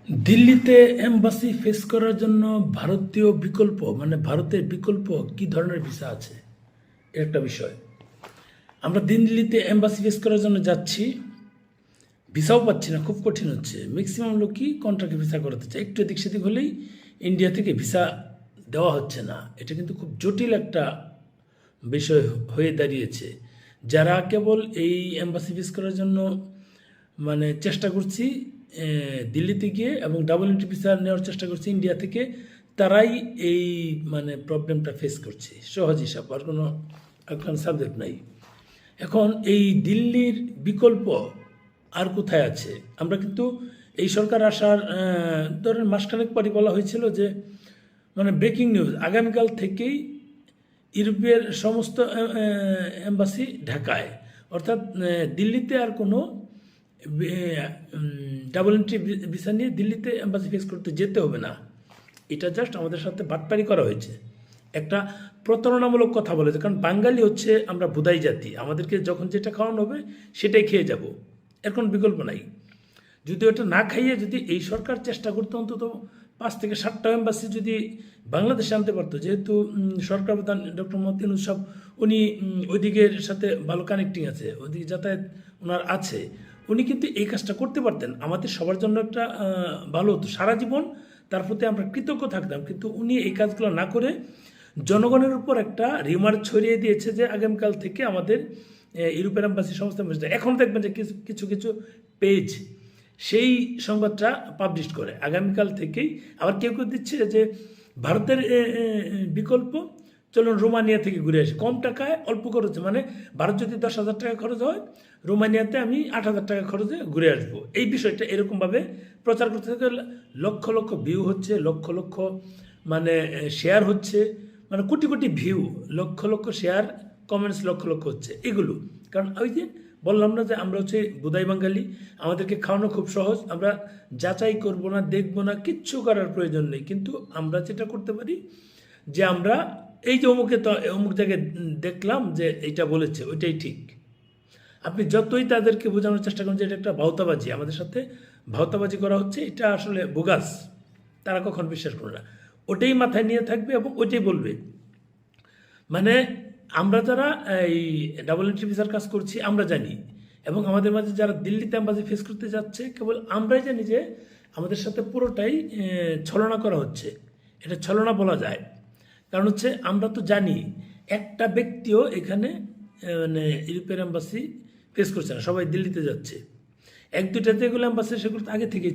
দিল্লিতে embassy face করার জন্য ভারতীয় বিকল্প মানে ভারতের বিকল্প কি ধরনের ভিসা আছে এর একটা বিষয়। আমরা দিল্লিতে এম্বাসি ফেস করার জন্য যাচ্ছি, ভিসাও পাচ্ছি না, খুব কঠিন হচ্ছে। ম্যাক্সিমাম লোকই কন্ট্রাক্টে ভিসা করাতে চায়, একটু এদিক সেদিক হলেই ইন্ডিয়া থেকে ভিসা দেওয়া হচ্ছে না। এটা কিন্তু খুব জটিল একটা বিষয় হয়ে দাঁড়িয়েছে। যারা কেবল এই এম্বাসি ফেস করার জন্য চেষ্টা করছি দিল্লিতে গিয়ে এবং ডাবল এন্ট্রি ভিসা নেওয়ার চেষ্টা করছি ইন্ডিয়া থেকে, তারাই এই প্রবলেমটা ফেস করছে। সহজ হিসাব, আর কোনো সাবজেক্ট নাই। এখন এই দিল্লির বিকল্প আর কোথায় আছে? আমরা কিন্তু এই সরকার আসার ধরেন মাসখানেক পরই বলা হয়েছিল যে ব্রেকিং নিউজ, আগামীকাল থেকেই ইউরোপের সমস্ত এম্বাসি ঢাকায়, অর্থাৎ দিল্লিতে আর কোনো ডাবল এন্ট্রি ভিসা নিয়ে দিল্লিতে এম্বাসি ফেস করতে যেতে হবে না। এটা জাস্ট আমাদের সাথে বাটপারি করা হয়েছে, একটা প্রতারণামূলক কথা বলেছে। কারণ বাঙালি হচ্ছে আমরা ভুদাই জাতি, আমাদেরকে যখন যেটা খাওয়ানো হবে সেটাই খেয়ে যাব, এর কোনো বিকল্প নাই। যদি ওটা না খাইয়ে যদি এই সরকার চেষ্টা করতো অন্তত 5 থেকে 7টা এম্বাসি যদি বাংলাদেশে আনতে পারতো, যেহেতু সরকার প্রধান ডক্টর মোহাম্মদ ইউনূস সাহেব উনি ওইদিকের সাথে ভালো কানেক্টিং আছে, ওইদিকে যাতায়াত ওনার আছে, উনি কিন্তু এই কাজটা করতে পারতেন। আমাদের সবার জন্য একটা ভালো হতো, সারা জীবন তার প্রতি আমরা কৃতজ্ঞ থাকতাম। কিন্তু উনি এই কাজগুলো না করে জনগণের উপর একটা রিমার ছড়িয়ে দিয়েছে যে আগামীকাল থেকে আমাদের ইউরোপের এম্বাসি সংস্থা। এখন দেখবেন যে কিছু কিছু পেজ সেই সংবাদটা পাবলিশ করে আগামীকাল থেকেই। আবার কেউ কেউ দিচ্ছে যে ভারতের বিকল্প, চলুন রোমানিয়া থেকে ঘুরে আসি, কম টাকায় অল্প খরচে। ভারত যদি 10,000 টাকা খরচ হয়, রোমানিয়াতে আমি 8,000 টাকা খরচে ঘুরে আসবো। এই বিষয়টা এরকমভাবে প্রচার করতে থাকে, লক্ষ লক্ষ ভিউ হচ্ছে, লক্ষ লক্ষ শেয়ার হচ্ছে, crore crore view, lakh lakh share, comments lakh lakh হচ্ছে এগুলো। কারণ ওই যে বললাম না যে আমরা হচ্ছে বুদাই বাঙালি, আমাদেরকে খাওয়ানো খুব সহজ, আমরা যাচাই করব না, দেখব না, কিচ্ছু করার প্রয়োজন নেই। কিন্তু আমরা যেটা করতে পারি যে আমরা এই যে অমুক জায়গায় দেখলাম যে এইটা বলেছে ওইটাই ঠিক। আপনি যতই তাদেরকে বোঝানোর চেষ্টা করেন যে এটা একটা ভাওতাবাজি, আমাদের সাথে ভাওতাবাজি করা হচ্ছে, এটা আসলে বোগাস, তারা কখন বিশ্বাস করে না। ওটাই মাথায় নিয়ে থাকবে এবং ওইটাই বলবে। আমরা যারা এই ডাবল এন্ট্রি ভিসার কাজ করছি আমরা জানি, এবং আমাদের মাঝে যারা দিল্লিতে এম্বাসি ফেস করতে যাচ্ছে কেবল আমরাই জানি যে আমাদের সাথে পুরোটাই ছলনা করা হচ্ছে। এটা ছলনা বলা যায়, কারণ হচ্ছে আমরা তো জানি একটা ব্যক্তিও এখানে ইউরোপের এম্বাসি ফেস করছে না, সবাই দিল্লিতে যাচ্ছে। 1-2টাতে এগুলো এম্বাসি সেগুলো আগে থেকে